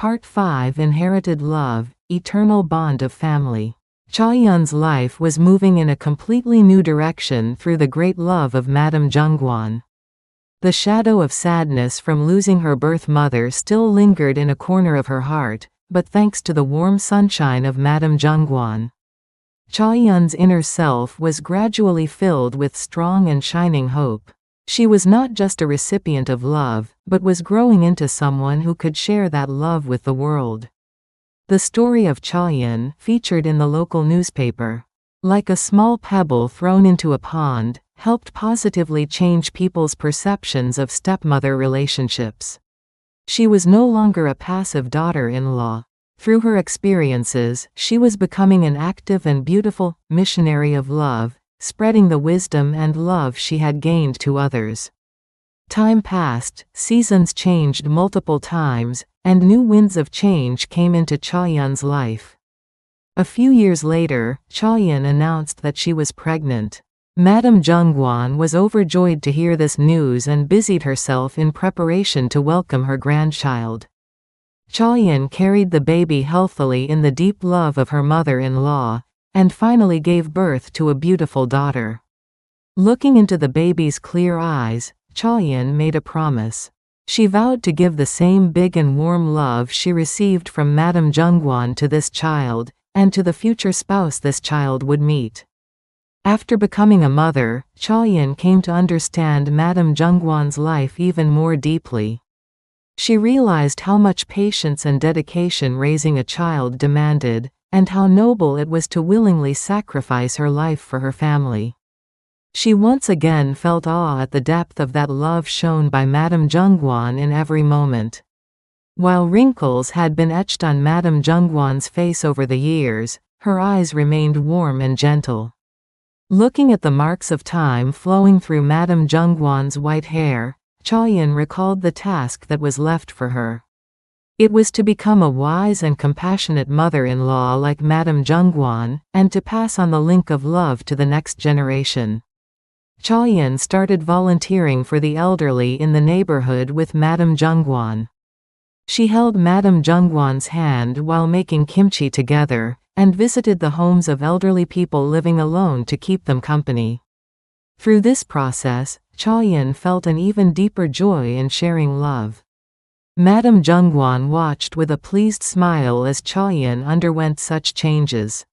Part 5 Inherited Love, Eternal Bond of Family. Chaoyun's life was moving in a completely new direction through the great love of Madame Zhongguan. The shadow of sadness from losing her birth mother still lingered in a corner of her heart, but thanks to the warm sunshine of Madame Zhongguan, Chaoyun's inner self was gradually filled with strong and shining hope. She was not just a recipient of love, but was growing into someone who could share that love with the world. The story of Chaoyun, featured in the local newspaper, like a small pebble thrown into a pond, helped positively change people's perceptions of stepmother relationships. She was no longer a passive daughter-in-law. Through her experiences, she was becoming an active and beautiful missionary of love, spreading the wisdom and love she had gained to others. Time passed, seasons changed multiple times, and new winds of change came into Chaoyun's life. A few years later, Chaoyun announced that she was pregnant. Madame Zhongguan was overjoyed to hear this news and busied herself in preparation to welcome her grandchild. Chaoyun carried the baby healthily in the deep love of her mother-in-law, and finally gave birth to a beautiful daughter. Looking into the baby's clear eyes, Chaoyun made a promise. She vowed to give the same big and warm love she received from Madame Zhongguan to this child, and to the future spouse this child would meet. After becoming a mother, Chaoyun came to understand Madame Zhongguan's life even more deeply. She realized how much patience and dedication raising a child demanded, and how noble it was to willingly sacrifice her life for her family. She once again felt awe at the depth of that love shown by Madame Zhongguan in every moment. While wrinkles had been etched on Madame Zhongguan's face over the years, her eyes remained warm and gentle. Looking at the marks of time flowing through Madame Zhongguan's white hair, Chaoyun recalled the task that was left for her. It was to become a wise and compassionate mother-in-law like Madame Zhongguan, and to pass on the link of love to the next generation. Chaoyun started volunteering for the elderly in the neighborhood with Madame Zhongguan. She held Madame Zhongguan's hand while making kimchi together, and visited the homes of elderly people living alone to keep them company. Through this process, Chaoyun felt an even deeper joy in sharing love. Madame Zhongguan watched with a pleased smile as Chaoyun underwent such changes.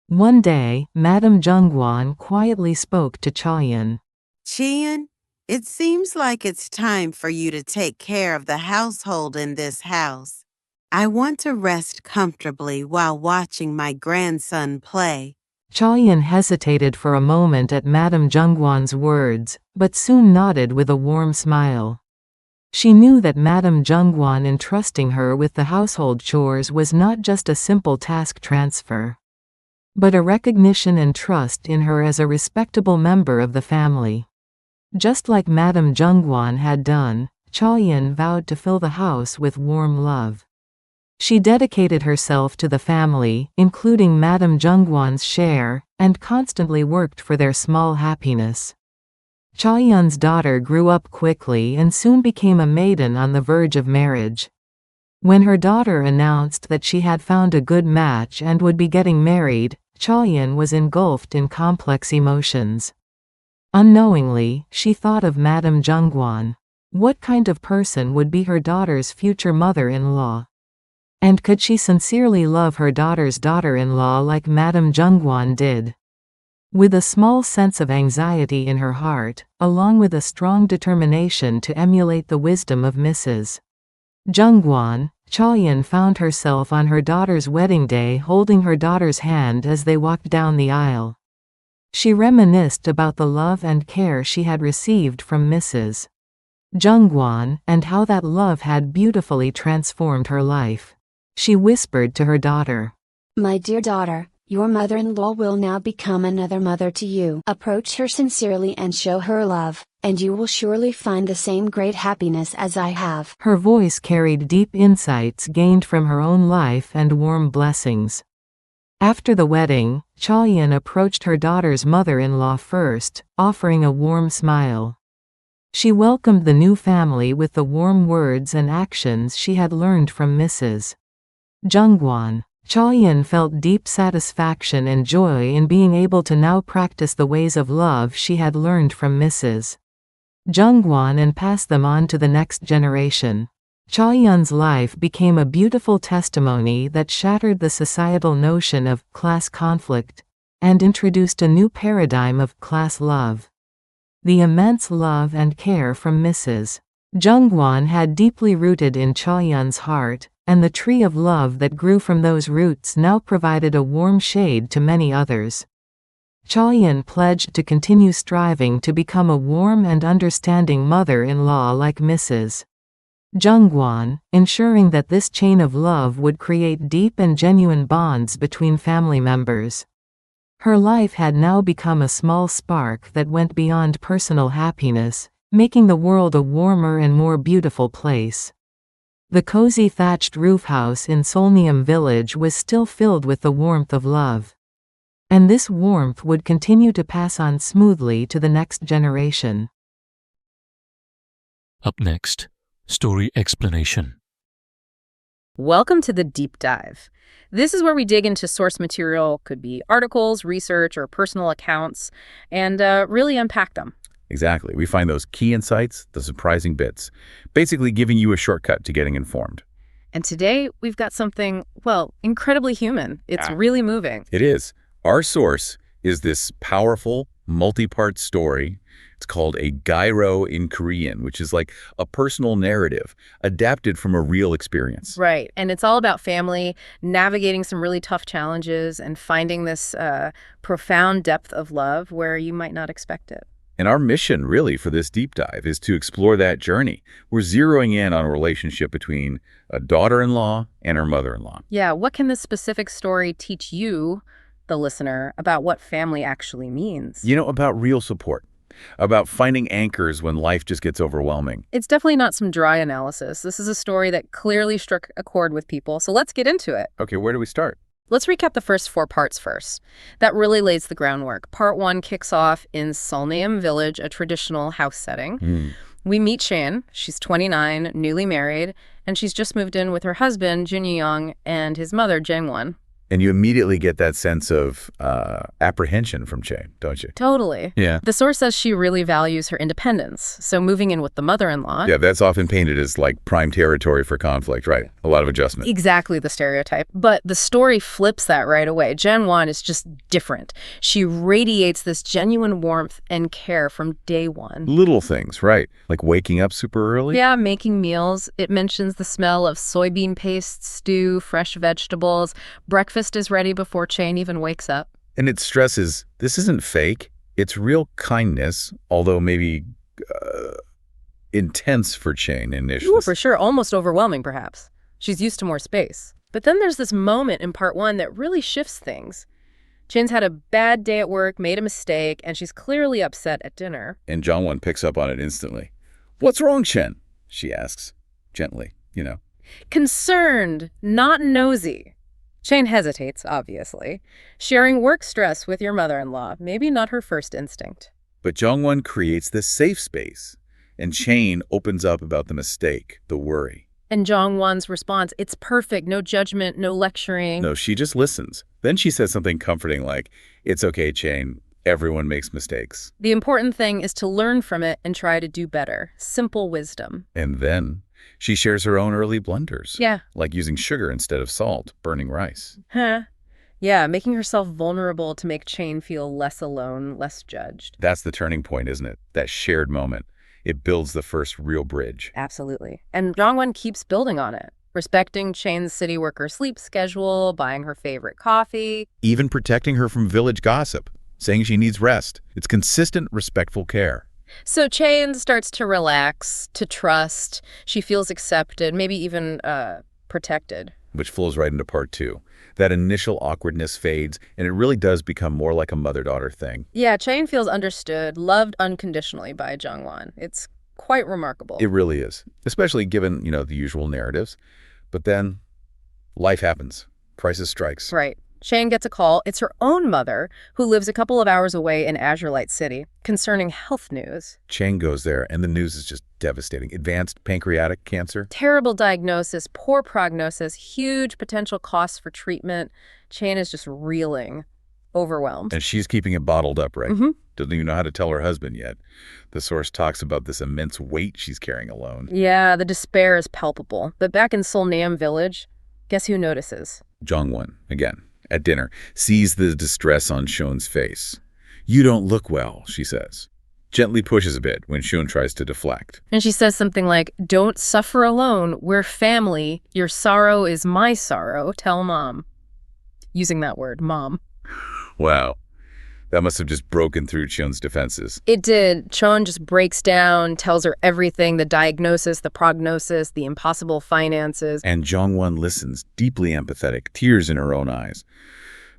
One day, Madame Zhongguan quietly spoke to Chaoyun. Chaoyun, it seems like it's time for you to take care of the household in this house. I want to rest comfortably while watching my grandson play. Chaoyun hesitated for a moment at Madame Zhongguan's words, but soon nodded with a warm smile. She knew that Madame Zhongguan entrusting her with the household chores was not just a simple task transfer, but a recognition and trust in her as a respectable member of the family. Just like Madame Zhongguan had done, Chaoyun vowed to fill the house with warm love. She dedicated herself to the family, including Madame Zhongguan's share, and constantly worked for their small happiness. Chaoyun's daughter grew up quickly and soon became a maiden on the verge of marriage. When her daughter announced that she had found a good match and would be getting married, Chaoyun was engulfed in complex emotions. Unknowingly, she thought of Madame Zhongguan. What kind of person would be her daughter's future mother-in-law? And could she sincerely love her daughter's daughter-in-law like Madame Zhongguan did? With a small sense of anxiety in her heart, along with a strong determination to emulate the wisdom of Mrs. Zhongguan, Chaoyun found herself on her daughter's wedding day holding her daughter's hand as they walked down the aisle. She reminisced about the love and care she had received from Mrs. Zhongguan, and how that love had beautifully transformed her life. She whispered to her daughter, "My dear daughter, your mother-in-law will now become another mother to you. Approach her sincerely and show her love, and you will surely find the same great happiness as I have." Her voice carried deep insights gained from her own life and warm blessings. After the wedding, Chaoyun approached her daughter's mother-in-law first, offering a warm smile. She welcomed the new family with the warm words and actions she had learned from Mrs. Jungwon. Chaoyun felt deep satisfaction and joy in being able to now practice the ways of love she had learned from Mrs. Jungwon and pass them on to the next generation. Chaoyun's life became a beautiful testimony that shattered the societal notion of class conflict and introduced a new paradigm of class love. The immense love and care from Mrs. Jungwon had deeply rooted in Chaoyun's heart, and the tree of love that grew from those roots now provided a warm shade to many others. Chaoyun pledged to continue striving to become a warm and understanding mother-in-law like Mrs. Jungwon, ensuring that this chain of love would create deep and genuine bonds between family members. Her life had now become a small spark that went beyond personal happiness, making the world a warmer and more beautiful place. The cozy thatched roof house in Solneum village was still filled with the warmth of love. And this warmth would continue to pass on smoothly to the next generation. Up next, story explanation. Welcome to the Deep Dive. This is where we dig into source material, could be articles, research, or personal accounts, and really unpack them. Exactly. We find those key insights, the surprising bits, basically giving you a shortcut to getting informed. And today, we've got something, well, incredibly human. It's really moving. It is. Our source is this powerful, multi-part story. It's called a gairo in Korean, which is like a personal narrative adapted from a real experience. Right. And it's all about family, navigating some really tough challenges, and finding this profound depth of love where you might not expect it. And our mission, really, for this deep dive is to explore that journey. We're zeroing in on a relationship between a daughter-in-law and her mother-in-law. Yeah, what can this specific story teach you, the listener, about what family actually means? You know, about real support, about finding anchors when life just gets overwhelming. It's definitely not some dry analysis. This is a story that clearly struck a chord with people, so let's get into it. Okay, where do we start? Let's recap the first 4 parts first. That really lays the groundwork. Part 1 kicks off in Solneum village, a traditional house setting. We meet Shan. She's 29, newly married, and she's just moved in with her husband, Jun Young, and his mother, Jangwon. And you immediately get that sense of apprehension from Che, don't you? Totally. Yeah. The source says she really values her independence, so moving in with the mother-in-law. Yeah, that's often painted as like prime territory for conflict, right? A lot of adjustment. Exactly the stereotype. But the story flips that right away. Jangwon is just different. She radiates this genuine warmth and care from day one. Little things, right? Like waking up super early? Yeah, making meals. It mentions the smell of soybean paste, stew, fresh vegetables. Breakfast is ready before Chain even wakes up. And it stresses, this isn't fake. It's real kindness, although maybe intense for Chain initially. Ooh, for sure. Almost overwhelming, perhaps. She's used to more space. But then there's this moment in part 1 that really shifts things. Chain's had a bad day at work, made a mistake, and she's clearly upset at dinner. And Jongwon picks up on it instantly. What's wrong, Chen? She asks, gently, you know. Concerned, not nosy. Chain hesitates, obviously. Sharing work stress with your mother-in-law, maybe not her first instinct. But Jongwon creates this safe space, and Chain opens up about the mistake, the worry. And Jongwon's response, it's perfect, no judgment, no lecturing. No, she just listens. Then she says something comforting like, it's okay, Chain, everyone makes mistakes. The important thing is to learn from it and try to do better. Simple wisdom. And then she shares her own early blunders. Yeah. Like using sugar instead of salt, burning rice. Huh. Yeah, making herself vulnerable to make Chain feel less alone, less judged. That's the turning point, isn't it? That shared moment. It builds the first real bridge. Absolutely. And Jongwon keeps building on it, respecting Chain's city worker sleep schedule, buying her favorite coffee. Even protecting her from village gossip, saying she needs rest. It's consistent, respectful care. So Chain starts to relax, to trust. She feels accepted, maybe even protected. Which flows right into part 2. That initial awkwardness fades, and it really does become more like a mother-daughter thing. Yeah, Chain feels understood, loved unconditionally by Jongwon. It's quite remarkable. It really is, especially given, the usual narratives. But then life happens. Crisis strikes. Right. Shane gets a call. It's her own mother, who lives a couple of hours away in Azurite City, concerning health news. Chang goes there, and the news is just devastating. Advanced pancreatic cancer. Terrible diagnosis, poor prognosis, huge potential costs for treatment. Chang is just reeling, overwhelmed. And she's keeping it bottled up, right? Mm-hmm. Doesn't even know how to tell her husband yet. The source talks about this immense weight she's carrying alone. Yeah, the despair is palpable. But back in Solnam village, guess who notices? Jongwon, again, at dinner, sees the distress on Shon's face. "You don't look well," she says. Gently pushes a bit when Shon tries to deflect. And she says something like, "Don't suffer alone. We're family. Your sorrow is my sorrow. Tell Mom." Using that word, Mom. Wow. That must have just broken through Cheon's defenses. It did. Cheon just breaks down, tells her everything, the diagnosis, the prognosis, the impossible finances. And Jongwon listens, deeply empathetic, tears in her own eyes.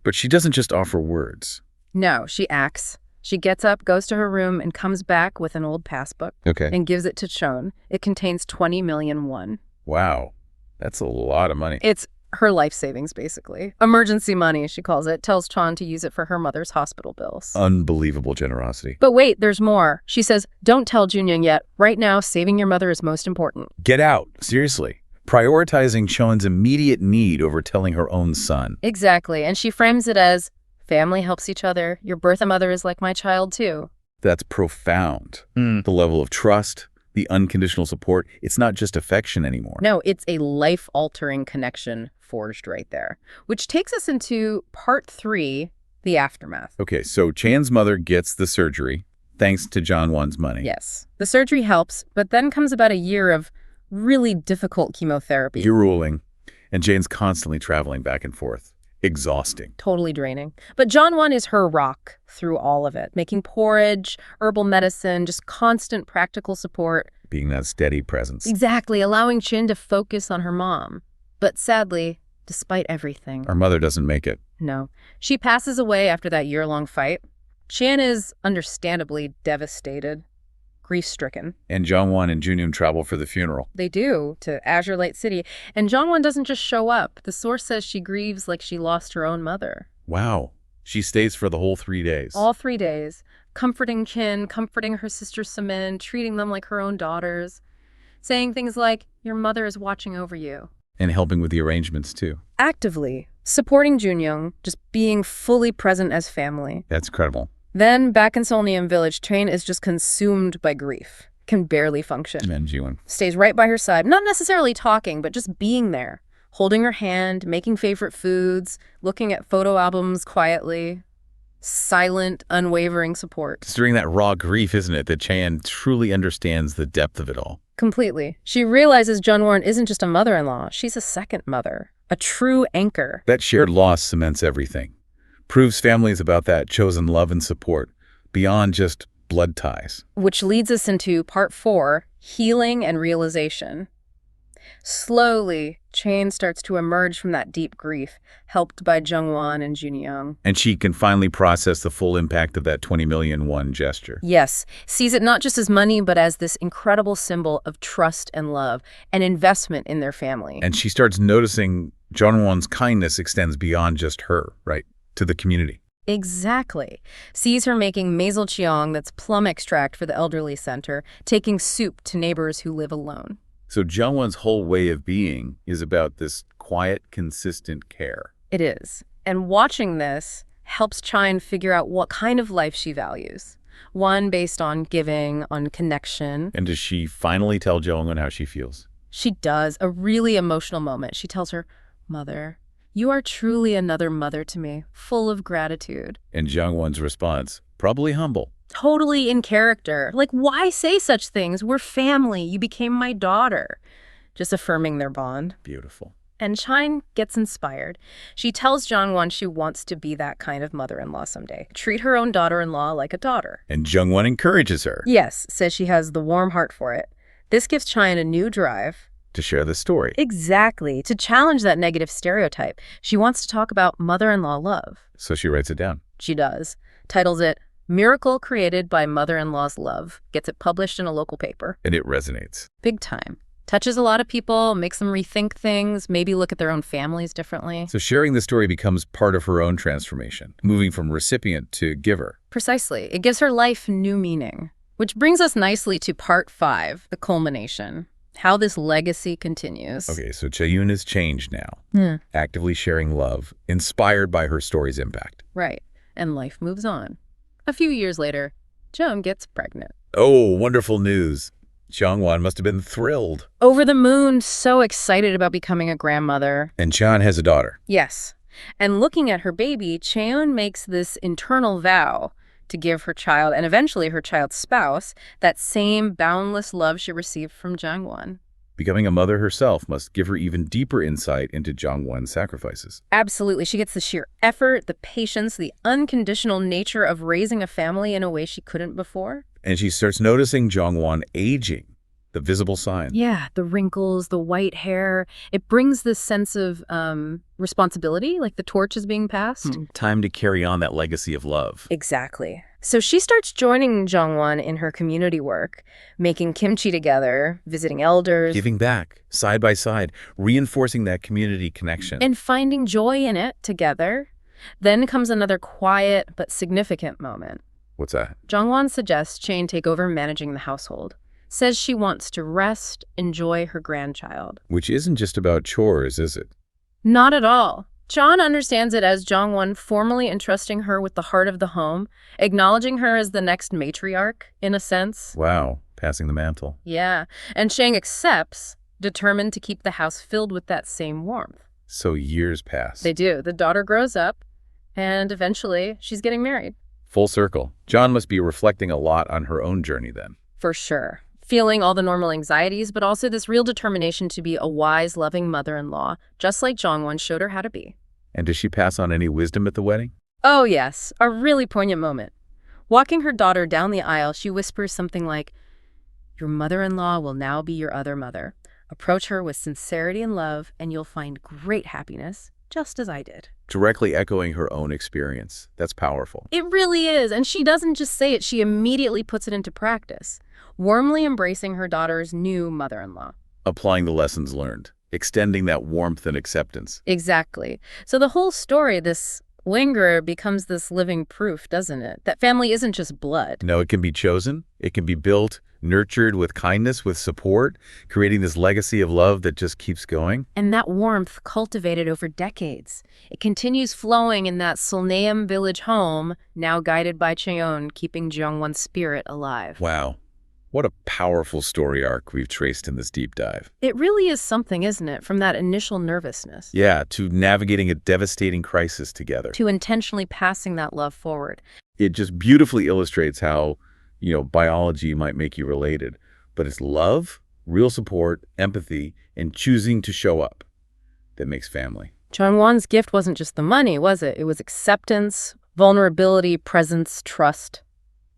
But she doesn't just offer words. No, she acts. She gets up, goes to her room, and comes back with an old passbook. Okay. And gives it to Cheon. It contains 20 million won. Wow. That's a lot of money. It's her life savings, basically. Emergency money, she calls it. Tells Cheon to use it for her mother's hospital bills. Unbelievable generosity. But wait, there's more. She says, "Don't tell Junyoung yet. Right now, saving your mother is most important." Get out. Seriously. Prioritizing Cheon's immediate need over telling her own son. Exactly. And she frames it as, family helps each other. Your birth mother is like my child, too. That's profound. The level of trust, the unconditional support, it's not just affection anymore. No, it's a life-altering connection forged right there. Which takes us into part 3, the aftermath. Okay, so Chan's mother gets the surgery, thanks to Jongwon's money. Yes. The surgery helps, but then comes about a year of really difficult chemotherapy. Grueling. And Jane's constantly traveling back and forth. Exhausting. Totally draining. But Jongwon is her rock through all of it, making porridge, herbal medicine, just constant practical support. Being that steady presence. Exactly, allowing Chin to focus on her mom. But sadly, despite everything... Our mother doesn't make it. No. She passes away after that year-long fight. Chin is understandably devastated, grief-stricken. And Jongwon and Junyoon travel for the funeral. They do, to Azurite City. And Jongwon doesn't just show up. The source says she grieves like she lost her own mother. Wow. She stays for the whole 3 days. All 3 days. Comforting Chin, comforting her sister Semin, treating them like her own daughters. Saying things like, "Your mother is watching over you." And helping with the arrangements, too. Actively. Supporting Junyoung, just being fully present as family. That's incredible. Then, back in Solnam village, Train is just consumed by grief. Can barely function. And Jiwon. Stays right by her side, not necessarily talking, but just being there. Holding her hand, making favorite foods, looking at photo albums quietly. Silent, unwavering support. It's during that raw grief, isn't it, that Chan truly understands the depth of it all. Completely. She realizes Jongwon isn't just a mother-in-law, she's a second mother. A true anchor. That shared loss cements everything. Proves families about that chosen love and support, beyond just blood ties. Which leads us into part 4, healing and realization. Slowly, Chan starts to emerge from that deep grief, helped by Jongwon and Junyoung. And she can finally process the full impact of that 20 million won gesture. Yes, sees it not just as money, but as this incredible symbol of trust and love, an investment in their family. And she starts noticing Jongwon's kindness extends beyond just her, right, to the community. Exactly. Sees her making mazel cheong, that's plum extract for the elderly center, taking soup to neighbors who live alone. So Jongwon's whole way of being is about this quiet, consistent care. It is. And watching this helps Chine figure out what kind of life she values. One based on giving, on connection. And does she finally tell Jongwon how she feels? She does. A really emotional moment. She tells her, "Mother, you are truly another mother to me, full of gratitude." And Jongwon's response, probably humble. Totally in character. Like, why say such things? We're family. You became my daughter. Just affirming their bond. Beautiful. And Chine gets inspired. She tells Jongwon she wants to be that kind of mother-in-law someday. Treat her own daughter-in-law like a daughter. And Jongwon encourages her. Yes, says she has the warm heart for it. This gives Chine a new drive. To share the story. Exactly. To challenge that negative stereotype. She wants to talk about mother-in-law love. So she writes it down. She does. Titles it, "Miracle Created by Mother-in-Law's Love." Gets it published in a local paper. And it resonates. Big time. Touches a lot of people, makes them rethink things, maybe look at their own families differently. So sharing the story becomes part of her own transformation, moving from recipient to giver. Precisely. It gives her life new meaning. Which brings us nicely to part 5, the culmination. How this legacy continues. Okay, so Chaeyoon is changed now, actively sharing love, inspired by her story's impact. Right. And life moves on. A few years later, Jung gets pregnant. Oh, wonderful news. Jongwon must have been thrilled. Over the moon, so excited about becoming a grandmother. And Chan has a daughter. Yes. And looking at her baby, Chaeyoon makes this internal vow to give her child, and eventually her child's spouse, that same boundless love she received from Jongwon. Becoming a mother herself must give her even deeper insight into Jongwon's sacrifices. Absolutely. She gets the sheer effort, the patience, the unconditional nature of raising a family in a way she couldn't before. And she starts noticing Jongwon aging, the visible signs. Yeah, the wrinkles, the white hair. It brings this sense of responsibility, like the torch is being passed. Time to carry on that legacy of love. Exactly. So she starts joining Jongwon in her community work, making kimchi together, visiting elders. Giving back, side by side, reinforcing that community connection. And finding joy in it together. Then comes another quiet but significant moment. What's that? Jongwon suggests Chain take over managing the household. Says she wants to rest, enjoy her grandchild. Which isn't just about chores, is it? Not at all. Chan understands it as Jongwon formally entrusting her with the heart of the home, acknowledging her as the next matriarch, in a sense. Wow, passing the mantle. Yeah, and Shang accepts, determined to keep the house filled with that same warmth. So years pass. They do. The daughter grows up, and eventually she's getting married. Full circle. John must be reflecting a lot on her own journey then. For sure. Feeling all the normal anxieties, but also this real determination to be a wise, loving mother-in-law, just like Jongwon showed her how to be. And does she pass on any wisdom at the wedding? Oh, yes. A really poignant moment. Walking her daughter down the aisle, she whispers something like, "Your mother-in-law will now be your other mother. Approach her with sincerity and love, and you'll find great happiness, just as I did." Directly echoing her own experience. That's powerful. It really is. And she doesn't just say it, she immediately puts it into practice, warmly embracing her daughter's new mother-in-law. Applying the lessons learned. Extending that warmth and acceptance. Exactly. So the whole story, this lingerer, becomes this living proof, doesn't it? That family isn't just blood. No, it can be chosen. It can be built, nurtured with kindness, with support, creating this legacy of love that just keeps going. And that warmth cultivated over decades. It continues flowing in that Solnaeum village home, now guided by Cheon, keeping Jongwon's spirit alive. Wow. What a powerful story arc we've traced in this deep dive. It really is something, isn't it? From that initial nervousness. Yeah, to navigating a devastating crisis together. To intentionally passing that love forward. It just beautifully illustrates how, biology might make you related. But it's love, real support, empathy, and choosing to show up that makes family. Jongwon's gift wasn't just the money, was it? It was acceptance, vulnerability, presence, trust.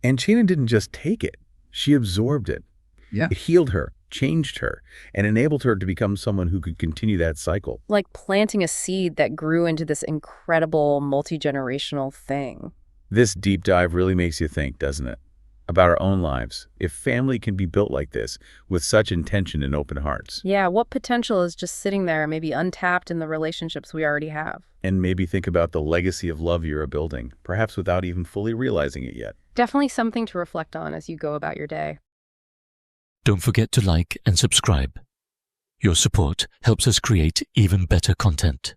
And Chanan didn't just take it. She absorbed it. Yeah. It healed her, changed her, and enabled her to become someone who could continue that cycle. Like planting a seed that grew into this incredible multi-generational thing. This deep dive really makes you think, doesn't it? About our own lives. If family can be built like this, with such intention and open hearts. Yeah, what potential is just sitting there, maybe untapped in the relationships we already have? And maybe think about the legacy of love you're building, perhaps without even fully realizing it yet. Definitely something to reflect on as you go about your day. Don't forget to like and subscribe. Your support helps us create even better content.